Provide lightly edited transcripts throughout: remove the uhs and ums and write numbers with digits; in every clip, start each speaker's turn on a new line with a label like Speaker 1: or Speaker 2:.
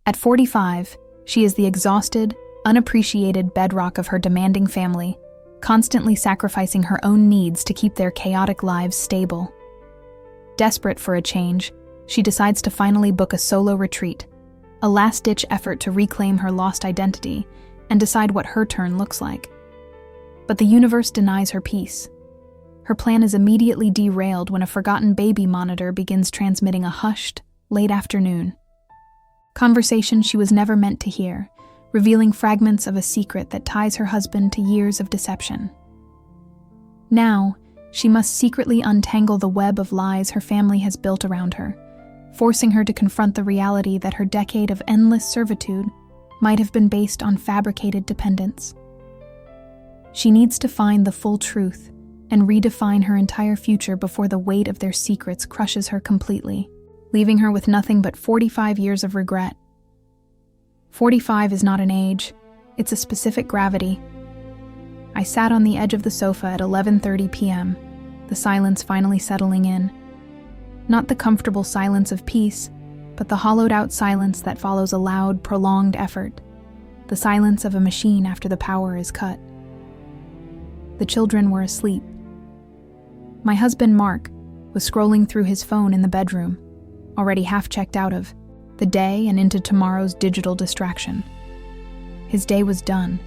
Speaker 1: At 45, she is the exhausted, unappreciated bedrock of her demanding family, constantly sacrificing her own needs to keep their chaotic lives stable. Desperate for a change, she decides to finally book a solo retreat, a last-ditch effort to reclaim her lost identity and decide what her turn looks like. But the universe denies her peace. Her plan is immediately derailed when a forgotten baby monitor begins transmitting a hushed, late afternoon conversation she was never meant to hear, revealing fragments of a secret that ties her husband to years of deception. Now, she must secretly untangle the web of lies her family has built around her, forcing her to confront the reality that her decade of endless servitude might have been based on fabricated dependence. She needs to find the full truth and redefine her entire future before the weight of their secrets crushes her completely, leaving her with nothing but 45 years of regret. 45 is not an age, it's a specific gravity. I sat on the edge of the sofa at 11:30 p.m., the silence finally settling in. Not the comfortable silence of peace, but the hollowed-out silence that follows a loud, prolonged effort, the silence of a machine after the power is cut. The children were asleep. My husband, Mark, was scrolling through his phone in the bedroom, already half checked out of the day and into tomorrow's digital distraction. His day was done.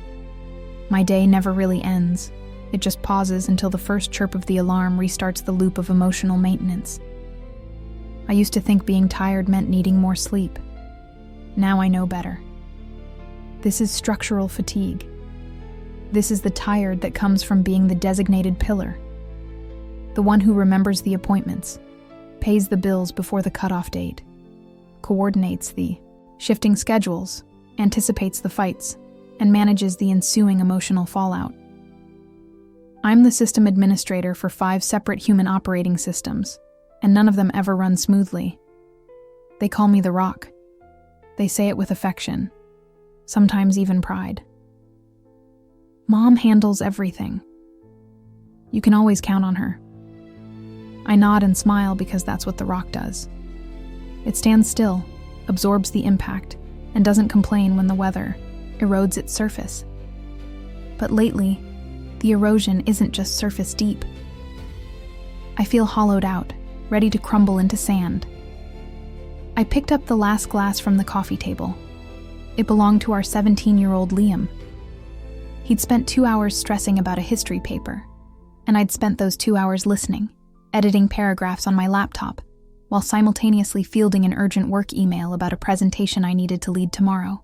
Speaker 1: My day never really ends. It just pauses until the first chirp of the alarm restarts the loop of emotional maintenance. I used to think being tired meant needing more sleep. Now I know better. This is structural fatigue. This is the tired that comes from being the designated pillar, the one who remembers the appointments, pays the bills before the cutoff date, coordinates the shifting schedules, anticipates the fights, and manages the ensuing emotional fallout. I'm the system administrator for 5 separate human operating systems, and none of them ever run smoothly. They call me the Rock. They say it with affection, sometimes even pride. Mom handles everything. You can always count on her. I nod and smile because that's what the Rock does. It stands still, absorbs the impact, and doesn't complain when the weather erodes its surface. But lately, the erosion isn't just surface deep. I feel hollowed out, ready to crumble into sand. I picked up the last glass from the coffee table. It belonged to our 17-year-old Liam. He'd spent 2 hours stressing about a history paper, and I'd spent those 2 hours listening, editing paragraphs on my laptop, while simultaneously fielding an urgent work email about a presentation I needed to lead tomorrow.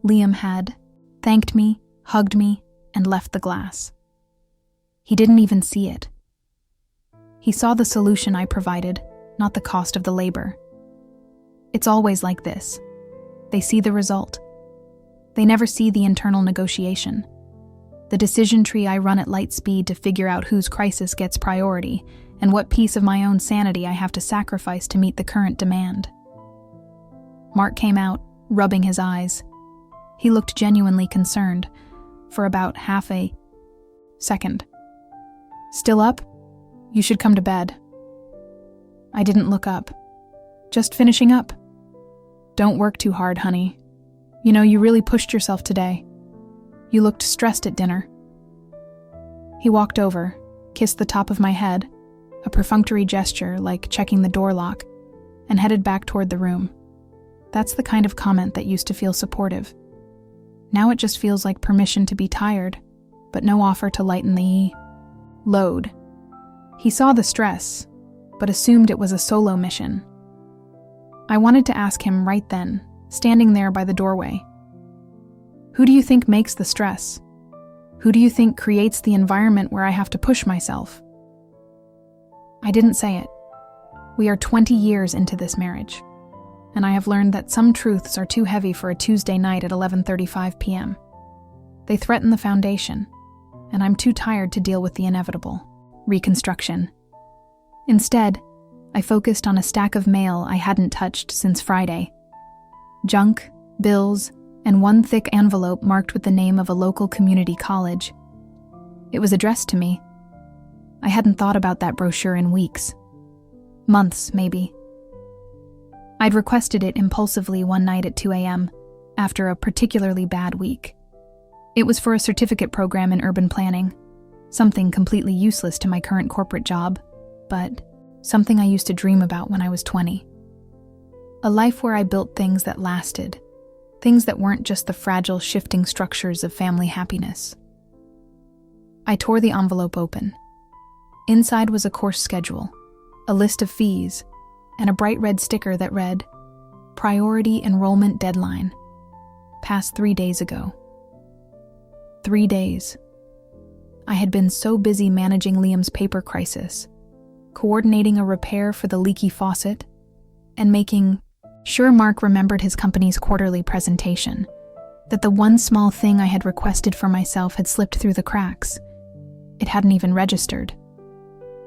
Speaker 1: Liam had thanked me, hugged me, and left the glass. He didn't even see it. He saw the solution I provided, not the cost of the labor. It's always like this. They see the result. They never see the internal negotiation. The decision tree I run at light speed to figure out whose crisis gets priority and what piece of my own sanity I have to sacrifice to meet the current demand. Mark came out, rubbing his eyes. He looked genuinely concerned, for about half a second. "Still up? You should come to bed." I didn't look up. "Just finishing up." "Don't work too hard, honey. You know, you really pushed yourself today. You looked stressed at dinner." He walked over, kissed the top of my head, a perfunctory gesture like checking the door lock, and headed back toward the room. That's the kind of comment that used to feel supportive. Now it just feels like permission to be tired, but no offer to lighten the load. He saw the stress, but assumed it was a solo mission. I wanted to ask him right then, standing there by the doorway. Who do you think makes the stress? Who do you think creates the environment where I have to push myself? I didn't say it. We are 20 years into this marriage, and I have learned that some truths are too heavy for a Tuesday night at 11:35 p.m. They threaten the foundation, and I'm too tired to deal with the inevitable reconstruction. Instead, I focused on a stack of mail I hadn't touched since Friday. Junk, bills, and one thick envelope marked with the name of a local community college. It was addressed to me. I hadn't thought about that brochure in weeks. Months, maybe. I'd requested it impulsively one night at 2 a.m. after a particularly bad week. It was for a certificate program in urban planning, something completely useless to my current corporate job, but something I used to dream about when I was 20. A life where I built things that lasted, things that weren't just the fragile, shifting structures of family happiness. I tore the envelope open. Inside was a course schedule, a list of fees, and a bright red sticker that read, "Priority enrollment deadline. Passed 3 days ago." 3 days. I had been so busy managing Liam's paper crisis, coordinating a repair for the leaky faucet, and making sure Mark remembered his company's quarterly presentation, that the one small thing I had requested for myself had slipped through the cracks. It hadn't even registered.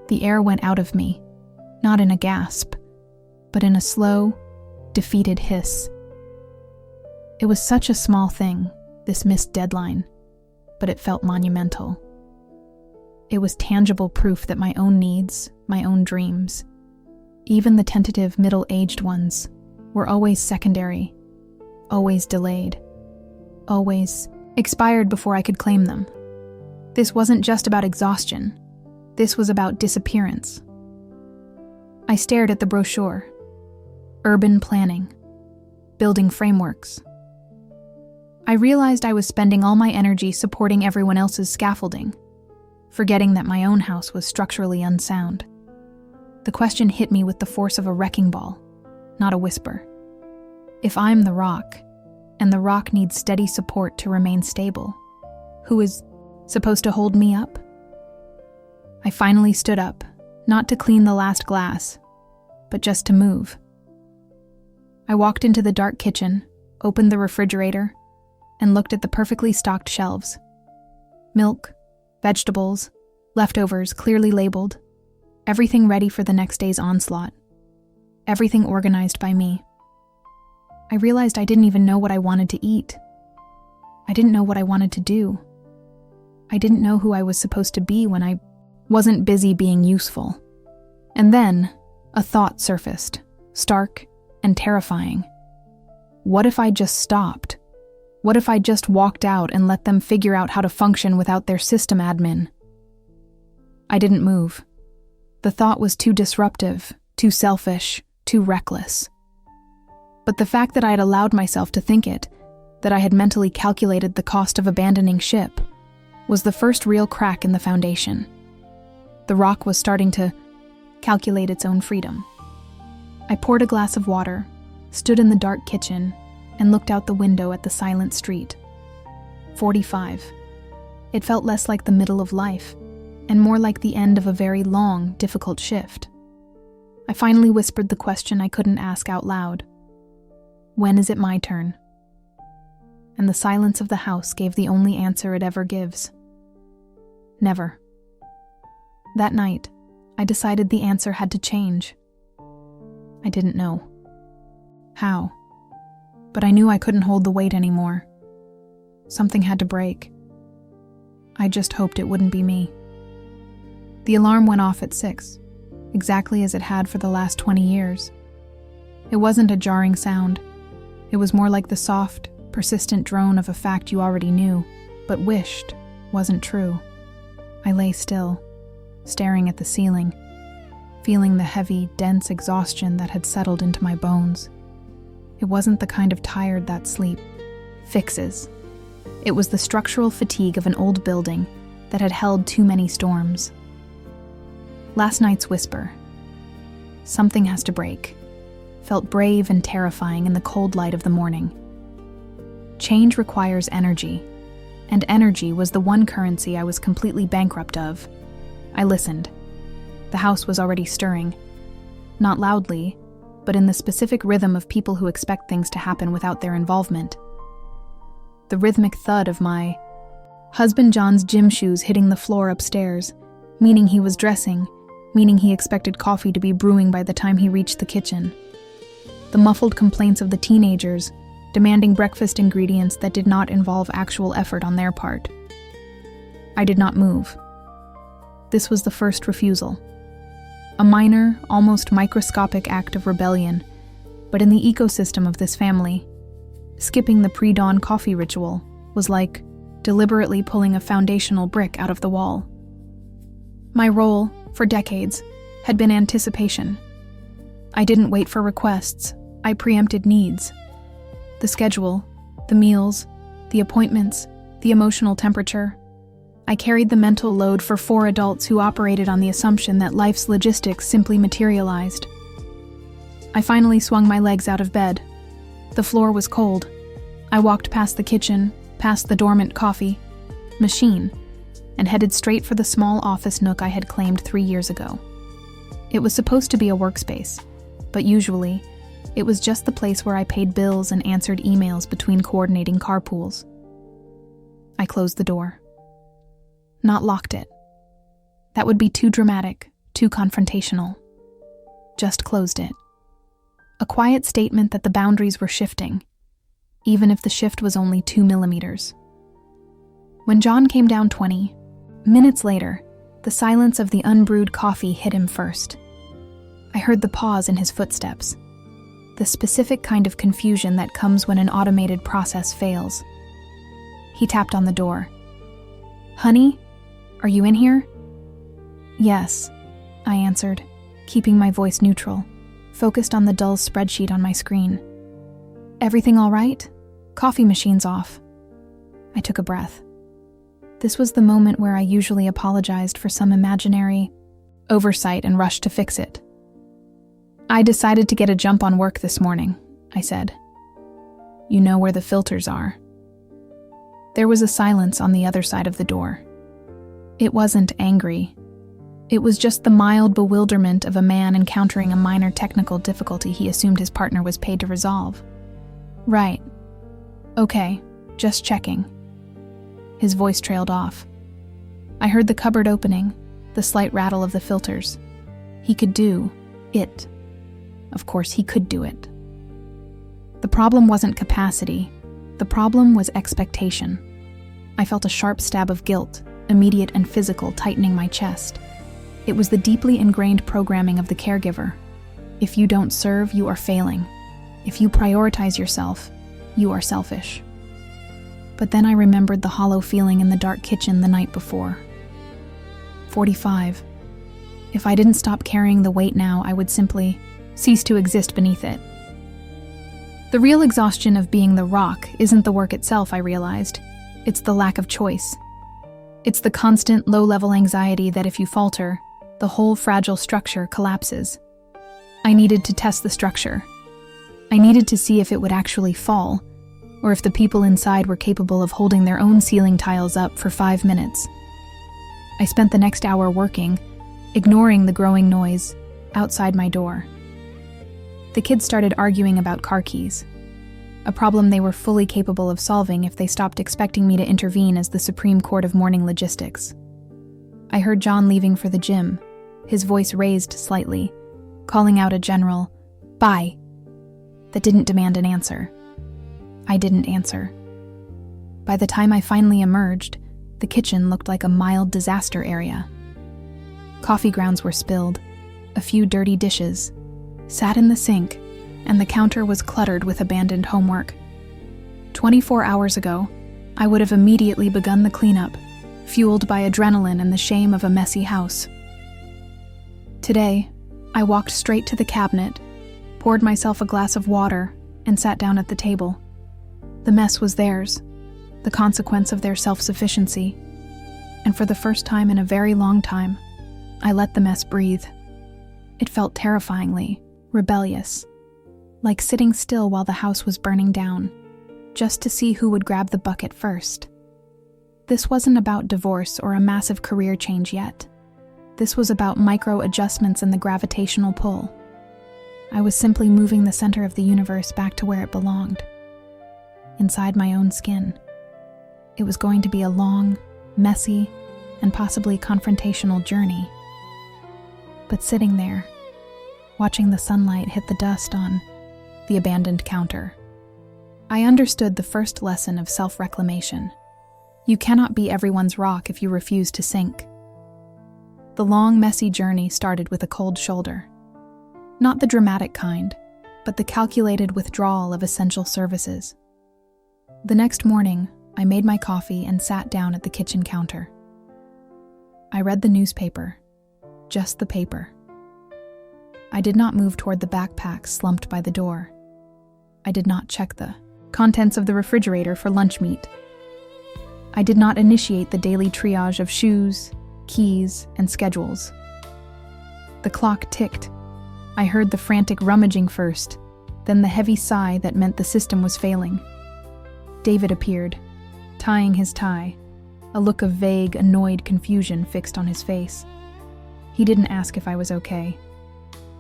Speaker 1: The air went out of me, not in a gasp, but in a slow, defeated hiss. It was such a small thing, this missed deadline, but it felt monumental. It was tangible proof that my own needs, my own dreams, even the tentative middle-aged ones, were always secondary, always delayed, always expired before I could claim them. This wasn't just about exhaustion. This was about disappearance. I stared at the brochure. Urban planning. Building frameworks. I realized I was spending all my energy supporting everyone else's scaffolding, forgetting that my own house was structurally unsound. The question hit me with the force of a wrecking ball, not a whisper. If I'm the rock, and the rock needs steady support to remain stable, who is supposed to hold me up? I finally stood up, not to clean the last glass, but just to move. I walked into the dark kitchen, opened the refrigerator, and looked at the perfectly stocked shelves. Milk, vegetables, leftovers clearly labeled, everything ready for the next day's onslaught. Everything organized by me. I realized I didn't even know what I wanted to eat. I didn't know what I wanted to do. I didn't know who I was supposed to be when I wasn't busy being useful. And then, a thought surfaced, stark and terrifying. What if I just stopped? What if I just walked out and let them figure out how to function without their system admin? I didn't move. The thought was too disruptive, too selfish, too reckless. But the fact that I had allowed myself to think it, that I had mentally calculated the cost of abandoning ship, was the first real crack in the foundation. The rock was starting to calculate its own freedom. I poured a glass of water, stood in the dark kitchen, and looked out the window at the silent street. 45. It felt less like the middle of life, and more like the end of a very long, difficult shift. I finally whispered the question I couldn't ask out loud. When is it my turn? And the silence of the house gave the only answer it ever gives. Never. That night, I decided the answer had to change. I didn't know how, but I knew I couldn't hold the weight anymore. Something had to break. I just hoped it wouldn't be me. The alarm went off at 6, exactly as it had for the last 20 years. It wasn't a jarring sound. It was more like the soft, persistent drone of a fact you already knew, but wished wasn't true. I lay still, staring at the ceiling, feeling the heavy, dense exhaustion that had settled into my bones. It wasn't the kind of tired that sleep fixes. It was the structural fatigue of an old building that had held too many storms. Last night's whisper, "Something has to break," felt brave and terrifying in the cold light of the morning. Change requires energy, and energy was the one currency I was completely bankrupt of. I listened. The house was already stirring. Not loudly, but in the specific rhythm of people who expect things to happen without their involvement. The rhythmic thud of my husband John's gym shoes hitting the floor upstairs, meaning he was dressing, meaning he expected coffee to be brewing by the time he reached the kitchen. The muffled complaints of the teenagers, demanding breakfast ingredients that did not involve actual effort on their part. I did not move. This was the first refusal. A minor, almost microscopic act of rebellion, But in the ecosystem of this family, skipping the pre-dawn coffee ritual was like deliberately pulling a foundational brick out of the wall. My role, for decades, had been anticipation. I didn't wait for requests, I preempted needs. The schedule, the meals, the appointments, the emotional temperature. I carried the mental load for 4 adults who operated on the assumption that life's logistics simply materialized. I finally swung my legs out of bed. The floor was cold. I walked past the kitchen, past the dormant coffee machine, and headed straight for the small office nook I had claimed 3 years ago. It was supposed to be a workspace, but usually, it was just the place where I paid bills and answered emails between coordinating carpools. I closed the door. Not locked it. That would be too dramatic, too confrontational. Just closed it. A quiet statement that the boundaries were shifting, even if the shift was only 2 millimeters. When John came down 20 minutes later, the silence of the unbrewed coffee hit him first. I heard the pause in his footsteps, the specific kind of confusion that comes when an automated process fails. He tapped on the door. "Honey, are you in here?" "Yes," I answered, keeping my voice neutral, focused on the dull spreadsheet on my screen. "Everything all right? Coffee machine's off." I took a breath. This was the moment where I usually apologized for some imaginary oversight and rushed to fix it. "I decided to get a jump on work this morning," I said. "You know where the filters are." There was a silence on the other side of the door. It wasn't angry. It was just the mild bewilderment of a man encountering a minor technical difficulty he assumed his partner was paid to resolve. "Right. Okay, just checking." His voice trailed off. I heard the cupboard opening, the slight rattle of the filters. He could do it. Of course, he could do it. The problem wasn't capacity. The problem was expectation. I felt a sharp stab of guilt, immediate and physical, tightening my chest. It was the deeply ingrained programming of the caregiver. If you don't serve, you are failing. If you prioritize yourself, you are selfish. But then I remembered the hollow feeling in the dark kitchen the night before. 45. If I didn't stop carrying the weight now, I would simply cease to exist beneath it. The real exhaustion of being the rock isn't the work itself, I realized. It's the lack of choice. It's the constant low-level anxiety that if you falter, the whole fragile structure collapses. I needed to test the structure. I needed to see if it would actually fall, or if the people inside were capable of holding their own ceiling tiles up for 5 minutes. I spent the next hour working, ignoring the growing noise outside my door. The kids started arguing about car keys, a problem they were fully capable of solving if they stopped expecting me to intervene as the supreme court of morning logistics. I heard John leaving for the gym, his voice raised slightly, calling out a general, "Bye," that didn't demand an answer. I didn't answer. By the time I finally emerged, the kitchen looked like a mild disaster area. Coffee grounds were spilled, a few dirty dishes sat in the sink, and the counter was cluttered with abandoned homework. 24 hours ago, I would have immediately begun the cleanup, fueled by adrenaline and the shame of a messy house. Today, I walked straight to the cabinet, poured myself a glass of water, and sat down at the table. The mess was theirs, the consequence of their self-sufficiency, and for the first time in a very long time, I let the mess breathe. It felt terrifyingly rebellious, like sitting still while the house was burning down, just to see who would grab the bucket first. This wasn't about divorce or a massive career change yet. This was about micro-adjustments in the gravitational pull. I was simply moving the center of the universe back to where it belonged, inside my own skin. It was going to be a long, messy, and possibly confrontational journey. But sitting there, watching the sunlight hit the dust on the abandoned counter, I understood the first lesson of self-reclamation. You cannot be everyone's rock if you refuse to sink. The long, messy journey started with a cold shoulder. Not the dramatic kind, but the calculated withdrawal of essential services. The next morning, I made my coffee and sat down at the kitchen counter. I read the newspaper, just the paper. I did not move toward the backpack slumped by the door. I did not check the contents of the refrigerator for lunch meat. I did not initiate the daily triage of shoes, keys, and schedules. The clock ticked. I heard the frantic rummaging first, then the heavy sigh that meant the system was failing. David appeared, tying his tie, a look of vague, annoyed confusion fixed on his face. He didn't ask if I was okay.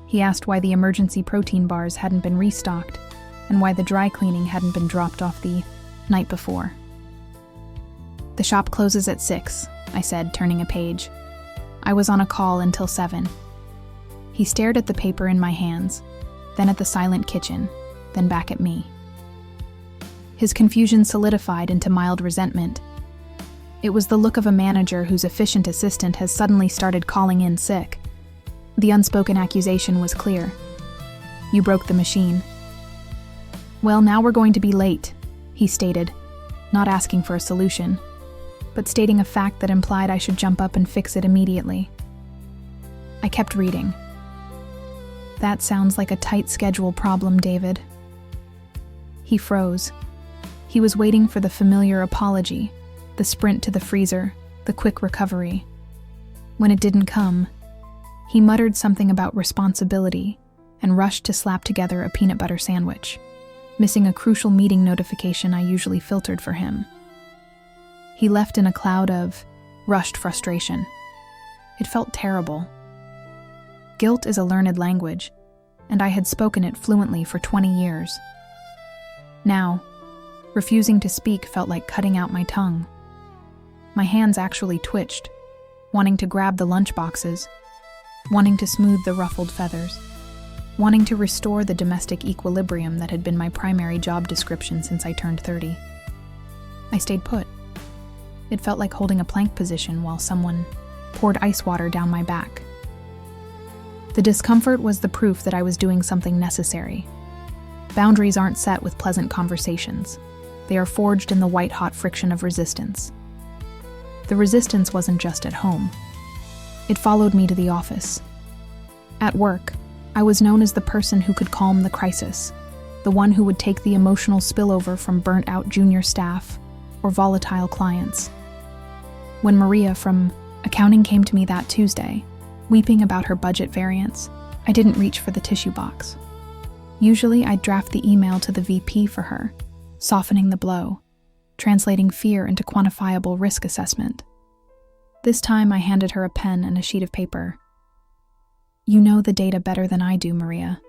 Speaker 1: He asked why the emergency protein bars hadn't been restocked and why the dry cleaning hadn't been dropped off the night before. "The shop closes at 6, I said, turning a page. I was on a call until 7. He stared at the paper in my hands, then at the silent kitchen, then back at me. His confusion solidified into mild resentment. It was the look of a manager whose efficient assistant has suddenly started calling in sick. The unspoken accusation was clear. "You broke the machine." "Well, now we're going to be late," he stated, not asking for a solution, but stating a fact that implied I should jump up and fix it immediately. I kept reading. "That sounds like a tight schedule problem, David." He froze. He was waiting for the familiar apology, the sprint to the freezer, the quick recovery. When it didn't come, he muttered something about responsibility and rushed to slap together a peanut butter sandwich, missing a crucial meeting notification I usually filtered for him. He left in a cloud of rushed frustration. It felt terrible. Guilt is a learned language, and I had spoken it fluently for 20 years. Now, refusing to speak felt like cutting out my tongue. My hands actually twitched, wanting to grab the lunch boxes, wanting to smooth the ruffled feathers, wanting to restore the domestic equilibrium that had been my primary job description since I turned 30. I stayed put. It felt like holding a plank position while someone poured ice water down my back. The discomfort was the proof that I was doing something necessary. Boundaries aren't set with pleasant conversations. They are forged in the white-hot friction of resistance. The resistance wasn't just at home. It followed me to the office. At work, I was known as the person who could calm the crisis, the one who would take the emotional spillover from burnt-out junior staff or volatile clients. When Maria from accounting came to me that Tuesday, weeping about her budget variance, I didn't reach for the tissue box. Usually, I'd draft the email to the VP for her, softening the blow, translating fear into quantifiable risk assessment. This time, I handed her a pen and a sheet of paper. "You know the data better than I do, Maria,"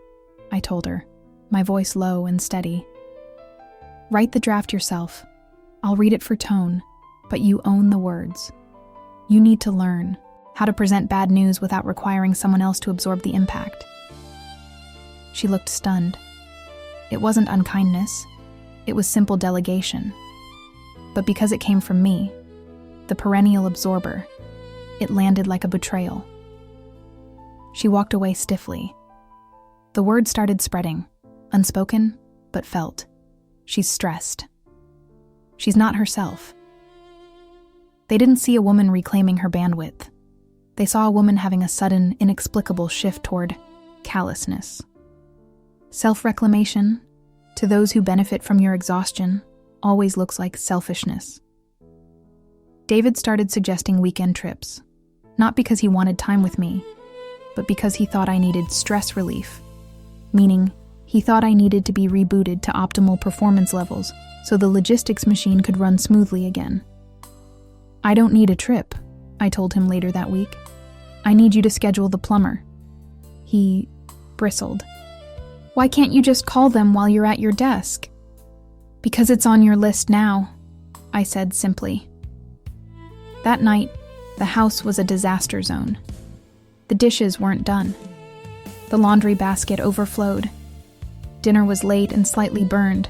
Speaker 1: I told her, my voice low and steady. "Write the draft yourself. I'll read it for tone, but you own the words. You need to learn how to present bad news without requiring someone else to absorb the impact." She looked stunned. It wasn't unkindness. It was simple delegation. But because it came from me, the perennial absorber, it landed like a betrayal. She walked away stiffly. The word started spreading, unspoken, but felt. She's stressed. She's not herself. They didn't see a woman reclaiming her bandwidth. They saw a woman having a sudden, inexplicable shift toward callousness. Self-reclamation, to those who benefit from your exhaustion, always looks like selfishness. David started suggesting weekend trips, not because he wanted time with me, but because he thought I needed stress relief, meaning he thought I needed to be rebooted to optimal performance levels so the logistics machine could run smoothly again. "I don't need a trip," I told him later that week. "I need you to schedule the plumber." He bristled. "Why can't you just call them while you're at your desk?" "Because it's on your list now," I said simply. That night, the house was a disaster zone. The dishes weren't done. The laundry basket overflowed. Dinner was late and slightly burned.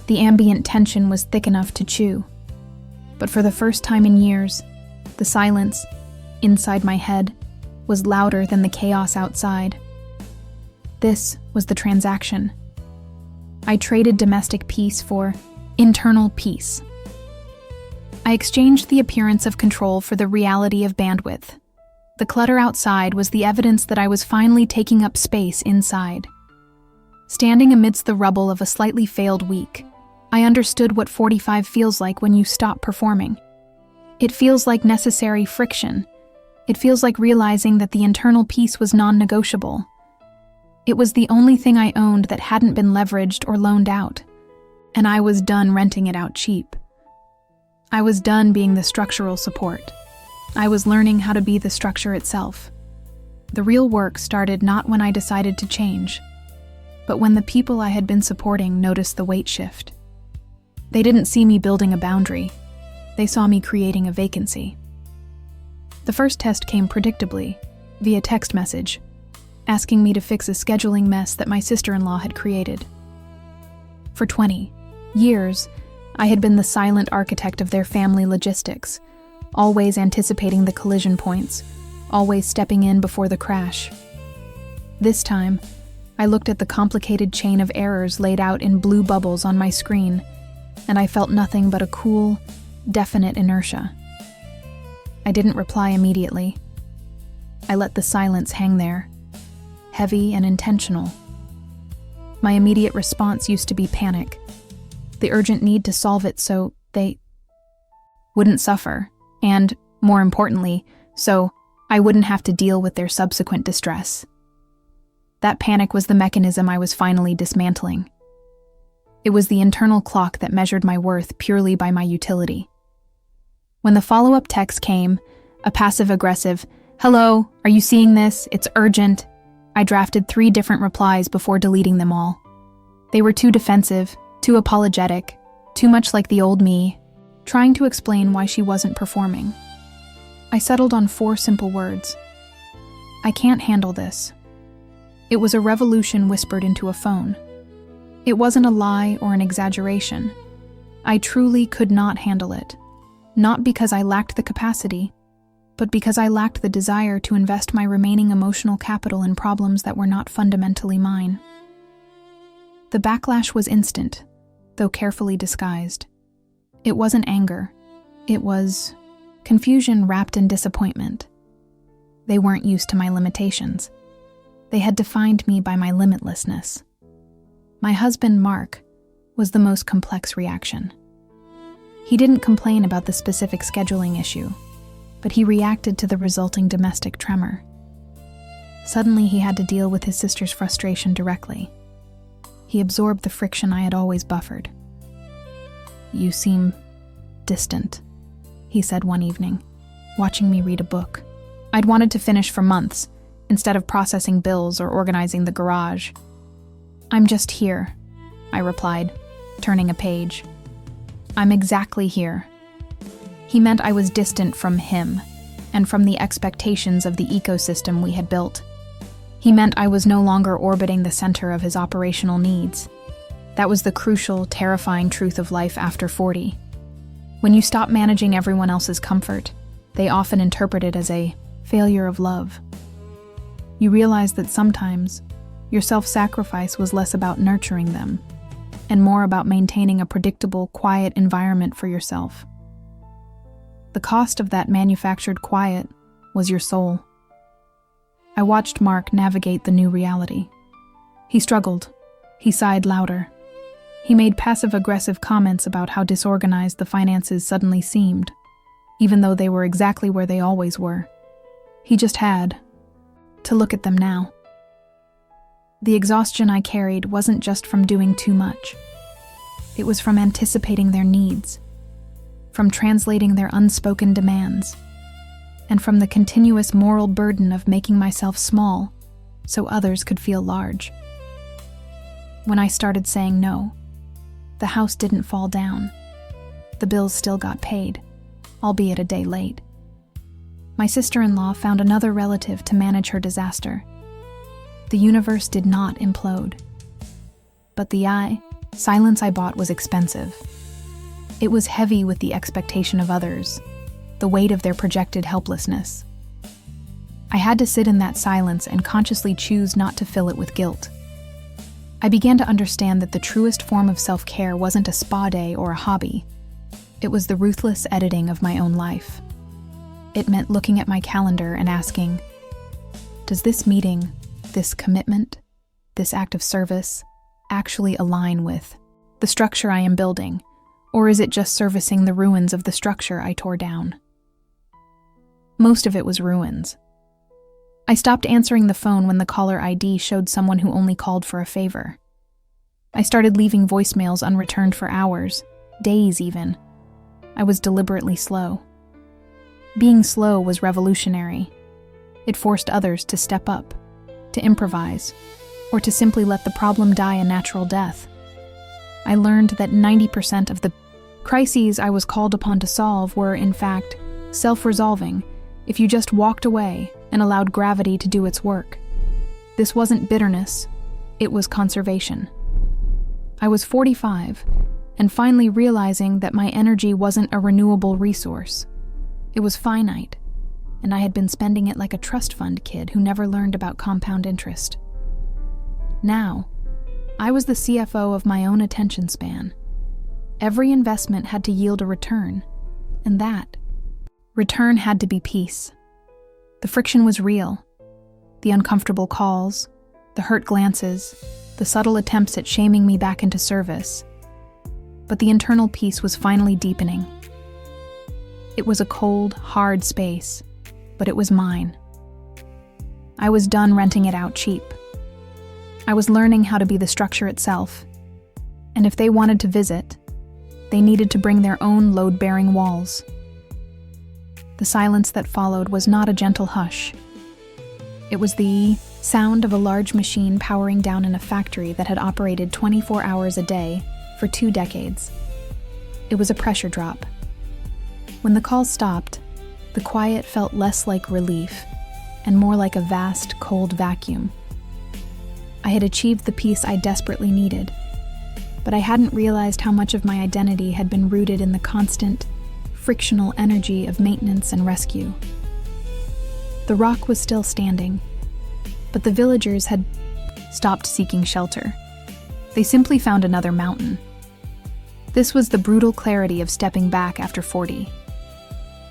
Speaker 1: The ambient tension was thick enough to chew. But for the first time in years, the silence, inside my head, was louder than the chaos outside. This was the transaction. I traded domestic peace for internal peace. I exchanged the appearance of control for the reality of bandwidth. The clutter outside was the evidence that I was finally taking up space inside. Standing amidst the rubble of a slightly failed week, I understood what 45 feels like when you stop performing. It feels like necessary friction. It feels like realizing that the internal peace was non-negotiable. It was the only thing I owned that hadn't been leveraged or loaned out, and I was done renting it out cheap. I was done being the structural support. I was learning how to be the structure itself. The real work started not when I decided to change, but when the people I had been supporting noticed the weight shift. They didn't see me building a boundary. They saw me creating a vacancy. The first test came predictably, via text message, asking me to fix a scheduling mess that my sister-in-law had created. For 20 years, I had been the silent architect of their family logistics, always anticipating the collision points, always stepping in before the crash. This time, I looked at the complicated chain of errors laid out in blue bubbles on my screen, and I felt nothing but a cool, definite inertia. I didn't reply immediately. I let the silence hang there, heavy and intentional. My immediate response used to be panic, the urgent need to solve it so they wouldn't suffer, and, more importantly, so I wouldn't have to deal with their subsequent distress. That panic was the mechanism I was finally dismantling. It was the internal clock that measured my worth purely by my utility. When the follow-up text came, a passive-aggressive, "Hello, are you seeing this? It's urgent," I drafted 3 different replies before deleting them all. They were too defensive, too apologetic, too much like the old me, trying to explain why she wasn't performing. I settled on 4 simple words. I can't handle this. It was a revolution whispered into a phone. It wasn't a lie or an exaggeration. I truly could not handle it. Not because I lacked the capacity, but because I lacked the desire to invest my remaining emotional capital in problems that were not fundamentally mine. The backlash was instant, though carefully disguised. It wasn't anger. It was confusion wrapped in disappointment. They weren't used to my limitations. They had defined me by my limitlessness. My husband, Mark, was the most complex reaction. He didn't complain about the specific scheduling issue, but he reacted to the resulting domestic tremor. Suddenly, he had to deal with his sister's frustration directly. He absorbed the friction I had always buffered. "You seem distant," he said one evening, watching me read a book. I'd wanted to finish for months, instead of processing bills or organizing the garage. "I'm just here," I replied, turning a page. "I'm exactly here." He meant I was distant from him, and from the expectations of the ecosystem we had built. He meant I was no longer orbiting the center of his operational needs. That was the crucial, terrifying truth of life after 40. When you stop managing everyone else's comfort, they often interpret it as a failure of love. You realize that sometimes your self-sacrifice was less about nurturing them and more about maintaining a predictable, quiet environment for yourself. The cost of that manufactured quiet was your soul. I watched Mark navigate the new reality. He struggled. He sighed louder. He made passive-aggressive comments about how disorganized the finances suddenly seemed, even though they were exactly where they always were. He just had to look at them now. The exhaustion I carried wasn't just from doing too much. It was from anticipating their needs, from translating their unspoken demands, and from the continuous moral burden of making myself small so others could feel large. When I started saying no, the house didn't fall down. The bills still got paid, albeit a day late. My sister-in-law found another relative to manage her disaster. The universe did not implode. But the silence I bought was expensive. It was heavy with the expectation of others, the weight of their projected helplessness. I had to sit in that silence and consciously choose not to fill it with guilt. I began to understand that the truest form of self-care wasn't a spa day or a hobby. It was the ruthless editing of my own life. It meant looking at my calendar and asking, does this meeting, this commitment, this act of service, actually align with the structure I am building, or is it just servicing the ruins of the structure I tore down? Most of it was ruins. I stopped answering the phone when the caller ID showed someone who only called for a favor. I started leaving voicemails unreturned for hours, days even. I was deliberately slow. Being slow was revolutionary. It forced others to step up, to improvise, or to simply let the problem die a natural death. I learned that 90% of the crises I was called upon to solve were, in fact, self-resolving if you just walked away and allowed gravity to do its work. This wasn't bitterness, it was conservation. I was 45, and finally realizing that my energy wasn't a renewable resource. It was finite, and I had been spending it like a trust fund kid who never learned about compound interest. Now, I was the CFO of my own attention span. Every investment had to yield a return, and that return had to be peace. The friction was real. The uncomfortable calls, the hurt glances, the subtle attempts at shaming me back into service. But the internal peace was finally deepening. It was a cold, hard space, but it was mine. I was done renting it out cheap. I was learning how to be the structure itself, and if they wanted to visit, they needed to bring their own load-bearing walls. The silence that followed was not a gentle hush. It was the sound of a large machine powering down in a factory that had operated 24 hours a day for 2 decades. It was a pressure drop. When the call stopped, the quiet felt less like relief and more like a vast, cold vacuum. I had achieved the peace I desperately needed, but I hadn't realized how much of my identity had been rooted in the constant, frictional energy of maintenance and rescue. The rock was still standing, but the villagers had stopped seeking shelter. They simply found another mountain. This was the brutal clarity of stepping back after 40.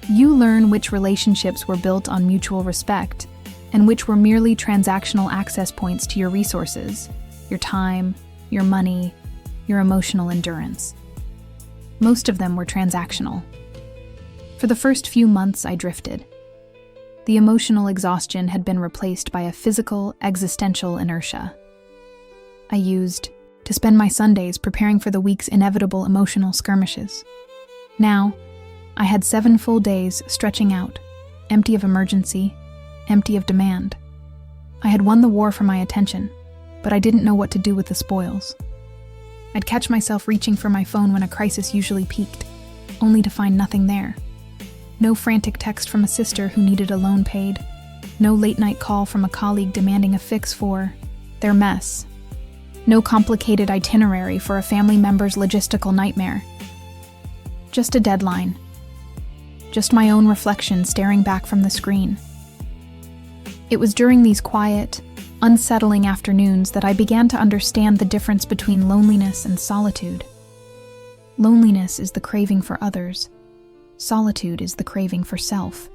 Speaker 1: You learn which relationships were built on mutual respect and which were merely transactional access points to your resources, your time, your money, your emotional endurance. Most of them were transactional. For the first few months, I drifted. The emotional exhaustion had been replaced by a physical, existential inertia. I used to spend my Sundays preparing for the week's inevitable emotional skirmishes. Now, I had 7 full days stretching out, empty of emergency, empty of demand. I had won the war for my attention, but I didn't know what to do with the spoils. I'd catch myself reaching for my phone when a crisis usually peaked, only to find nothing there. No frantic text from a sister who needed a loan paid. No late-night call from a colleague demanding a fix for their mess. No complicated itinerary for a family member's logistical nightmare. Just a deadline. Just my own reflection staring back from the screen. It was during these quiet, unsettling afternoons that I began to understand the difference between loneliness and solitude. Loneliness is the craving for others. Solitude is the craving for self.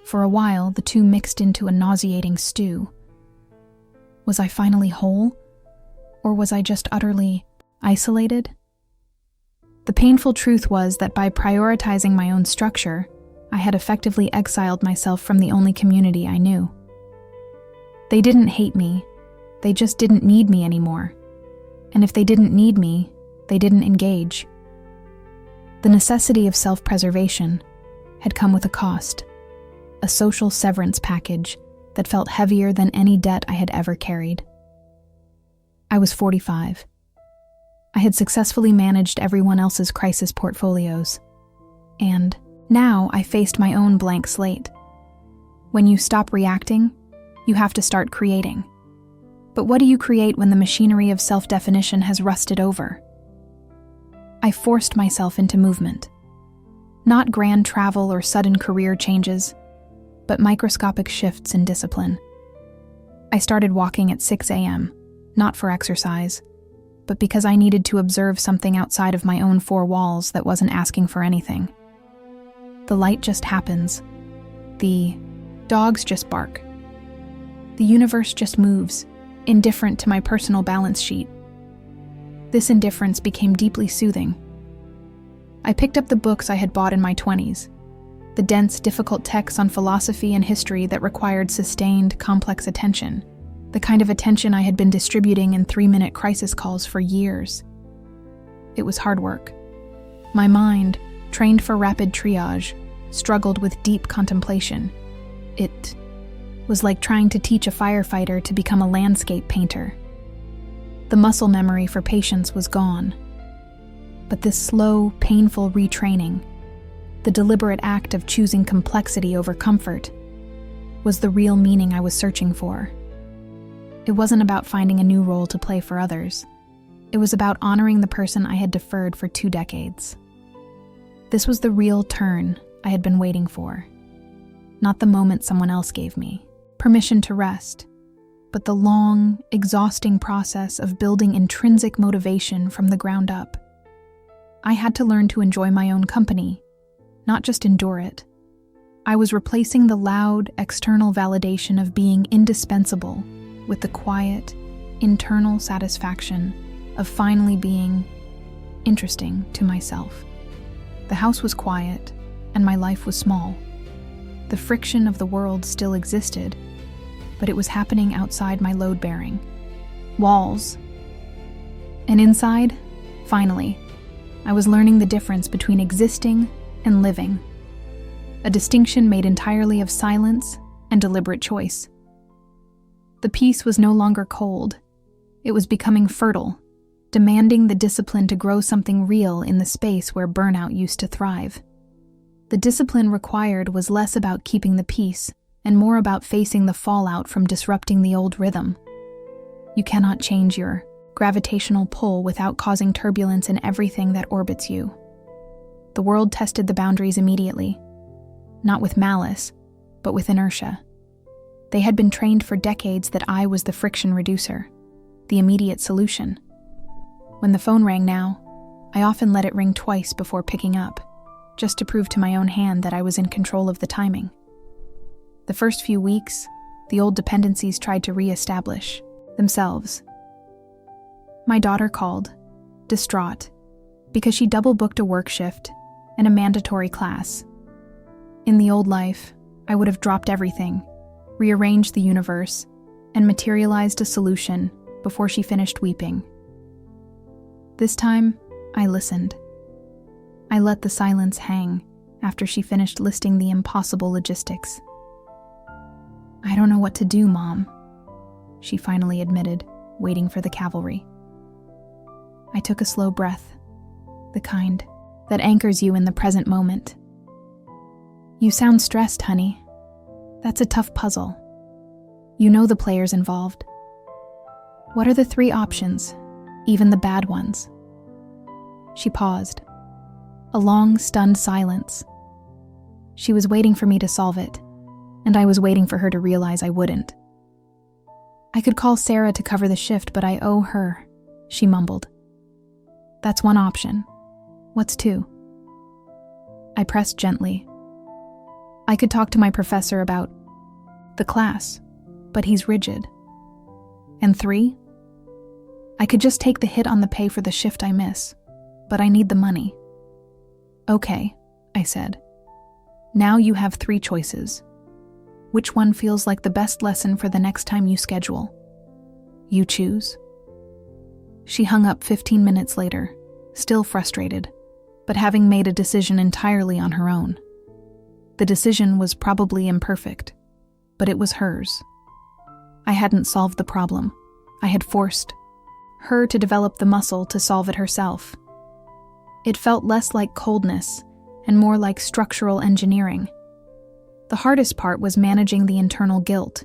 Speaker 1: For a while, the two mixed into a nauseating stew. Was I finally whole? Or was I just utterly isolated? The painful truth was that by prioritizing my own structure, I had effectively exiled myself from the only community I knew. They didn't hate me, they just didn't need me anymore. And if they didn't need me, they didn't engage. The necessity of self-preservation had come with a cost, a social severance package that felt heavier than any debt I had ever carried. I was 45. I had successfully managed everyone else's crisis portfolios, and now I faced my own blank slate. When you stop reacting, you have to start creating. But what do you create when the machinery of self-definition has rusted over? I forced myself into movement. Not grand travel or sudden career changes, but microscopic shifts in discipline. I started walking at 6 a.m., not for exercise, but because I needed to observe something outside of my own four walls that wasn't asking for anything. The light just happens. The dogs just bark. The universe just moves, indifferent to my personal balance sheet. This indifference became deeply soothing. I picked up the books I had bought in my 20s, the dense, difficult texts on philosophy and history that required sustained, complex attention, the kind of attention I had been distributing in 3-minute crisis calls for years. It was hard work. My mind, trained for rapid triage, struggled with deep contemplation. It was like trying to teach a firefighter to become a landscape painter. The muscle memory for patience was gone. But this slow, painful retraining, the deliberate act of choosing complexity over comfort, was the real meaning I was searching for. It wasn't about finding a new role to play for others. It was about honoring the person I had deferred for 2 decades. This was the real turn I had been waiting for. Not the moment someone else gave me permission to rest, but the long, exhausting process of building intrinsic motivation from the ground up. I had to learn to enjoy my own company, not just endure it. I was replacing the loud, external validation of being indispensable with the quiet, internal satisfaction of finally being interesting to myself. The house was quiet, and my life was small. The friction of the world still existed, but it was happening outside my load-bearing walls. And inside, finally, I was learning the difference between existing and living, a distinction made entirely of silence and deliberate choice. The peace was no longer cold. It was becoming fertile, demanding the discipline to grow something real in the space where burnout used to thrive. The discipline required was less about keeping the peace and more about facing the fallout from disrupting the old rhythm. You cannot change your gravitational pull without causing turbulence in everything that orbits you. The world tested the boundaries immediately, not with malice, but with inertia. They had been trained for decades that I was the friction reducer, the immediate solution. When the phone rang now, I often let it ring twice before picking up, just to prove to my own hand that I was in control of the timing. The first few weeks, the old dependencies tried to re-establish themselves. My daughter called, distraught, because she double-booked a work shift and a mandatory class. In the old life, I would have dropped everything, rearranged the universe, and materialized a solution before she finished weeping. This time, I listened. I let the silence hang after she finished listing the impossible logistics. "I don't know what to do, Mom," she finally admitted, waiting for the cavalry. I took a slow breath, the kind that anchors you in the present moment. "You sound stressed, honey. That's a tough puzzle. You know the players involved. What are the 3 options, even the bad ones?" She paused. A long, stunned silence. She was waiting for me to solve it, and I was waiting for her to realize I wouldn't. "I could call Sarah to cover the shift, but I owe her," she mumbled. "That's one option. What's 2? I pressed gently. "I could talk to my professor about the class, but he's rigid. And 3? I could just take the hit on the pay for the shift I miss, but I need the money." "Okay," I said. "Now you have 3 choices. Which one feels like the best lesson for the next time you schedule? You choose." She hung up 15 minutes later, still frustrated, but having made a decision entirely on her own. The decision was probably imperfect, but it was hers. I hadn't solved the problem. I had forced her to develop the muscle to solve it herself. It felt less like coldness and more like structural engineering. The hardest part was managing the internal guilt.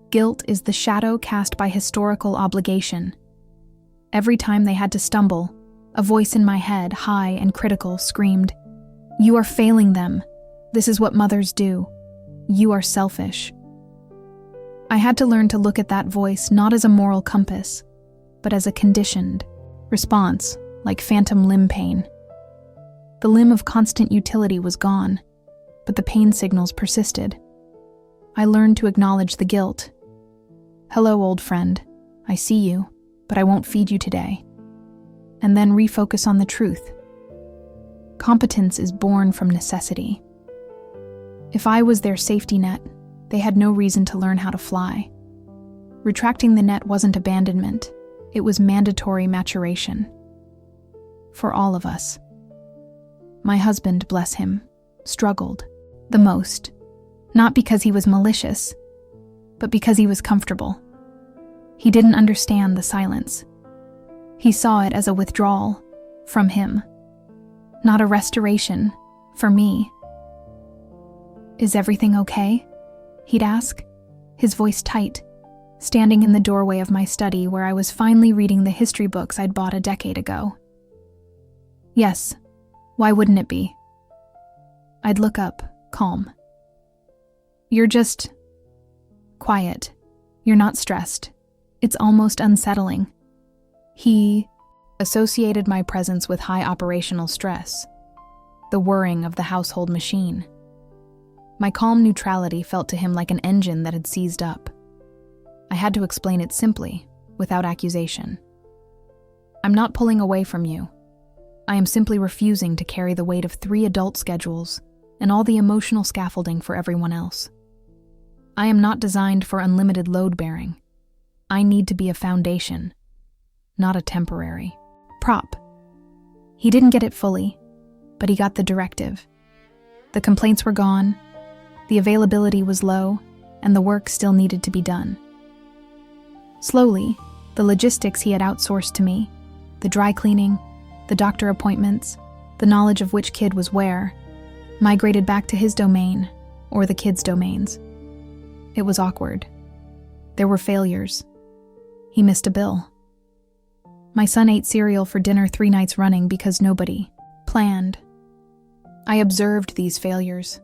Speaker 1: Guilt is the shadow cast by historical obligation. Every time they had to stumble, a voice in my head, high and critical, screamed, "You are failing them. This is what mothers do." You are selfish. I had to learn to look at that voice not as a moral compass, but as a conditioned response, like phantom limb pain. The limb of constant utility was gone, but the pain signals persisted. I learned to acknowledge the guilt. Hello, old friend. I see you, but I won't feed you today. And then refocus on the truth. Competence is born from necessity. If I was their safety net, they had no reason to learn how to fly. Retracting the net wasn't abandonment, it was mandatory maturation. For all of us. My husband, bless him, struggled the most, not because he was malicious, but because he was comfortable. He didn't understand the silence. He saw it as a withdrawal from him, not a restoration for me. Is everything okay? He'd ask, his voice tight, standing in the doorway of my study where I was finally reading the history books I'd bought a decade ago. Yes, why wouldn't it be? I'd look up, calm. You're just quiet. You're not stressed. It's almost unsettling. He associated my presence with high operational stress, the whirring of the household machine. My calm neutrality felt to him like an engine that had seized up. I had to explain it simply, without accusation. I'm not pulling away from you. I am simply refusing to carry the weight of 3 adult schedules and all the emotional scaffolding for everyone else. I am not designed for unlimited load-bearing. I need to be a foundation, not a temporary prop. He didn't get it fully, but he got the directive. The complaints were gone, the availability was low, and the work still needed to be done. Slowly, the logistics he had outsourced to me, the dry cleaning, the doctor appointments, the knowledge of which kid was where, migrated back to his domain, or the kids' domains. It was awkward. There were failures. He missed a bill. My son ate cereal for dinner 3 nights running because nobody planned. I observed these failures.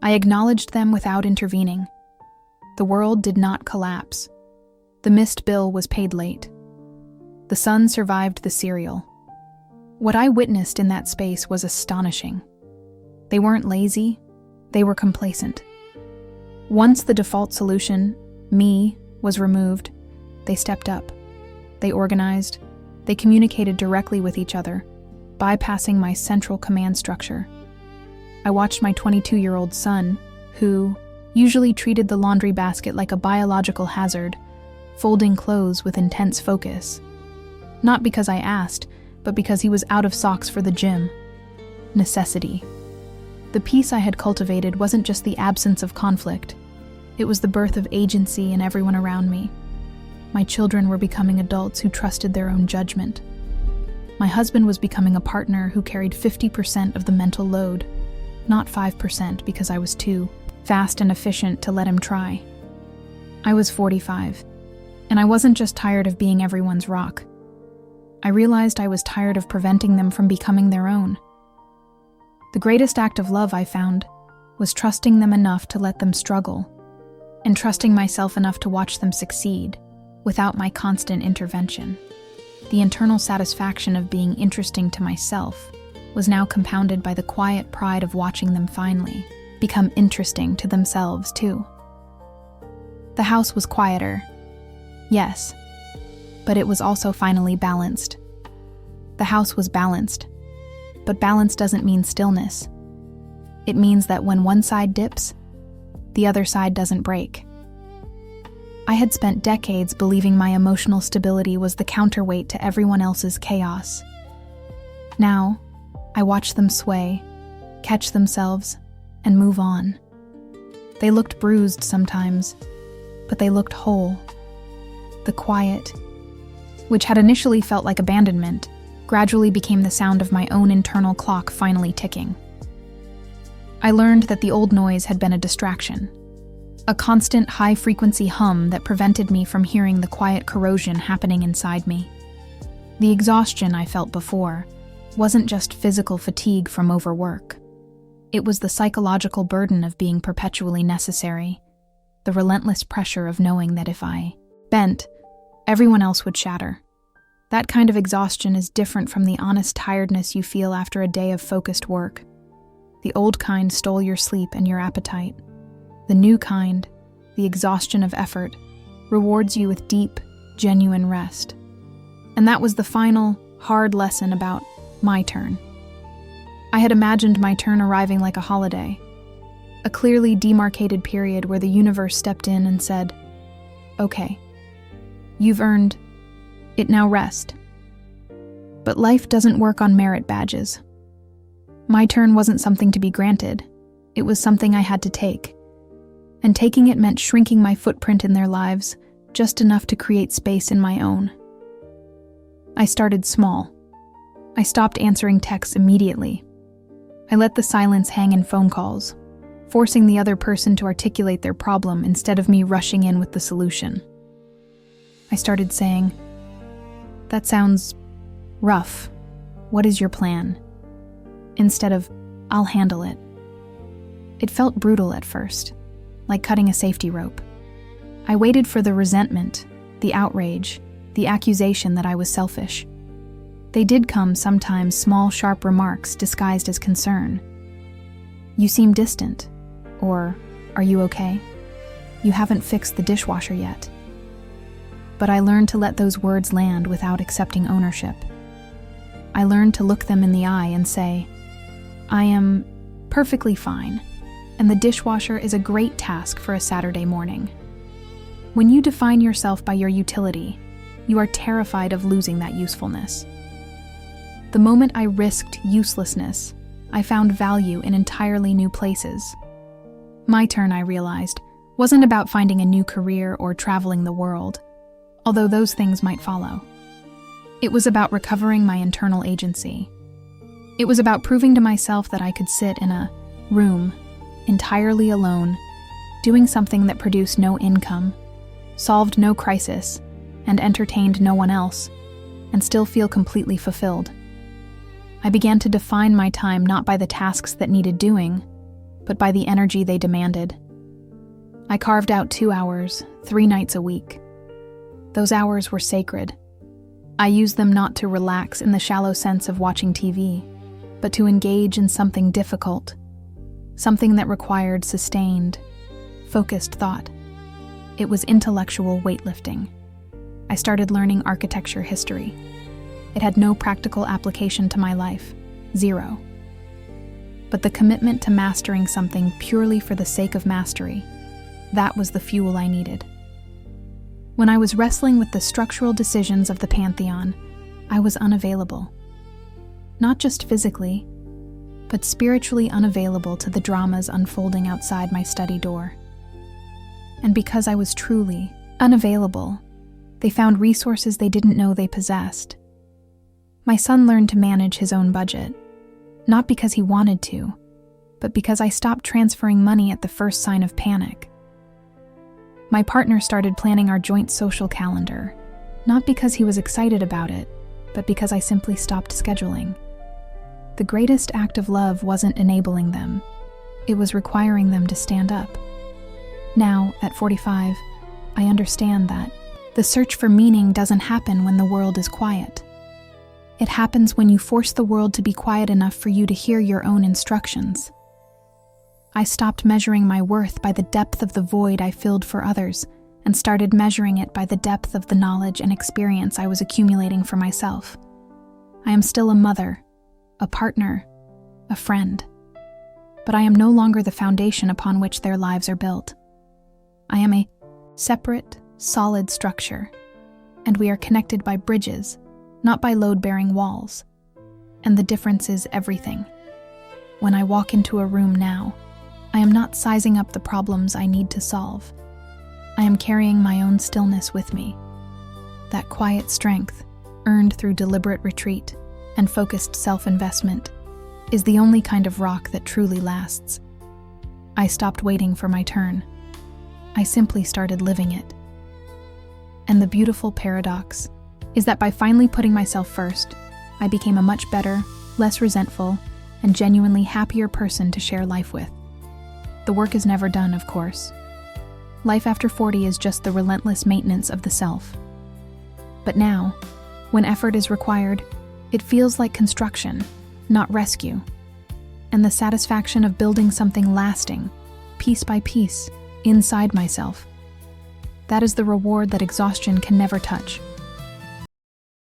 Speaker 1: I acknowledged them without intervening. The world did not collapse. The missed bill was paid late. The son survived the cereal. What I witnessed in that space was astonishing. They weren't lazy, they were complacent. Once the default solution, me, was removed, they stepped up. They organized, they communicated directly with each other, bypassing my central command structure. I watched my 22-year-old son, who usually treated the laundry basket like a biological hazard, folding clothes with intense focus. Not because I asked, but because he was out of socks for the gym. Necessity. The peace I had cultivated wasn't just the absence of conflict. It was the birth of agency in everyone around me. My children were becoming adults who trusted their own judgment. My husband was becoming a partner who carried 50% of the mental load, not 5% because I was too fast and efficient to let him try. I was 45, and I wasn't just tired of being everyone's rock. I realized I was tired of preventing them from becoming their own. The greatest act of love I found was trusting them enough to let them struggle, and trusting myself enough to watch them succeed without my constant intervention. The internal satisfaction of being interesting to myself was now compounded by the quiet pride of watching them finally become interesting to themselves too. The house was quieter, yes, but it was also finally balanced. The house was balanced, but balance doesn't mean stillness. It means that when one side dips, the other side doesn't break. I had spent decades believing my emotional stability was the counterweight to everyone else's chaos. Now, I watch them sway, catch themselves, and move on. They looked bruised sometimes, but they looked whole. The quiet, which had initially felt like abandonment, gradually became the sound of my own internal clock finally ticking. I learned that the old noise had been a distraction, a constant high-frequency hum that prevented me from hearing the quiet corrosion happening inside me. The exhaustion I felt before wasn't just physical fatigue from overwork. It was the psychological burden of being perpetually necessary, the relentless pressure of knowing that if I bent, everyone else would shatter. That kind of exhaustion is different from the honest tiredness you feel after a day of focused work. The old kind stole your sleep and your appetite. The new kind, the exhaustion of effort, rewards you with deep, genuine rest. And that was the final, hard lesson about my turn. I had imagined my turn arriving like a holiday, a clearly demarcated period where the universe stepped in and said, "Okay, you've earned it, now rest." But life doesn't work on merit badges. My turn wasn't something to be granted. It was something I had to take. And taking it meant shrinking my footprint in their lives just enough to create space in my own. I started small. I stopped answering texts immediately. I let the silence hang in phone calls, forcing the other person to articulate their problem instead of me rushing in with the solution. I started saying, "That sounds rough. What is your plan?" Instead of, "I'll handle it." It felt brutal at first, like cutting a safety rope. I waited for the resentment, the outrage, the accusation that I was selfish. They did come sometimes, small, sharp remarks disguised as concern. "You seem distant," or "Are you okay? You haven't fixed the dishwasher yet." But I learned to let those words land without accepting ownership. I learned to look them in the eye and say, "I am perfectly fine, and the dishwasher is a great task for a Saturday morning." When you define yourself by your utility, you are terrified of losing that usefulness. The moment I risked uselessness, I found value in entirely new places. My turn, I realized, wasn't about finding a new career or traveling the world, although those things might follow. It was about recovering my internal agency. It was about proving to myself that I could sit in a room, entirely alone, doing something that produced no income, solved no crisis, and entertained no one else, and still feel completely fulfilled. I began to define my time not by the tasks that needed doing, but by the energy they demanded. I carved out 2 hours, 3 nights a week. Those hours were sacred. I used them not to relax in the shallow sense of watching TV, but to engage in something difficult, something that required sustained, focused thought. It was intellectual weightlifting. I started learning architecture history. It had no practical application to my life, 0. But the commitment to mastering something purely for the sake of mastery, that was the fuel I needed. When I was wrestling with the structural decisions of the Pantheon, I was unavailable. Not just physically, but spiritually unavailable to the dramas unfolding outside my study door. And because I was truly unavailable, they found resources they didn't know they possessed. My son learned to manage his own budget, not because he wanted to, but because I stopped transferring money at the first sign of panic. My partner started planning our joint social calendar, not because he was excited about it, but because I simply stopped scheduling. The greatest act of love wasn't enabling them, it was requiring them to stand up. Now, at 45, I understand that the search for meaning doesn't happen when the world is quiet. It happens when you force the world to be quiet enough for you to hear your own instructions. I stopped measuring my worth by the depth of the void I filled for others and started measuring it by the depth of the knowledge and experience I was accumulating for myself. I am still a mother, a partner, a friend, but I am no longer the foundation upon which their lives are built. I am a separate, solid structure, and we are connected by bridges, not by load-bearing walls. And the difference is everything. When I walk into a room now, I am not sizing up the problems I need to solve. I am carrying my own stillness with me. That quiet strength, earned through deliberate retreat and focused self-investment, is the only kind of rock that truly lasts. I stopped waiting for my turn. I simply started living it. And the beautiful paradox is that by finally putting myself first, I became a much better, less resentful, and genuinely happier person to share life with. The work is never done, of course. Life after 40 is just the relentless maintenance of the self. But now, when effort is required, it feels like construction, not rescue, and the satisfaction of building something lasting, piece by piece, inside myself. That is the reward that exhaustion can never touch.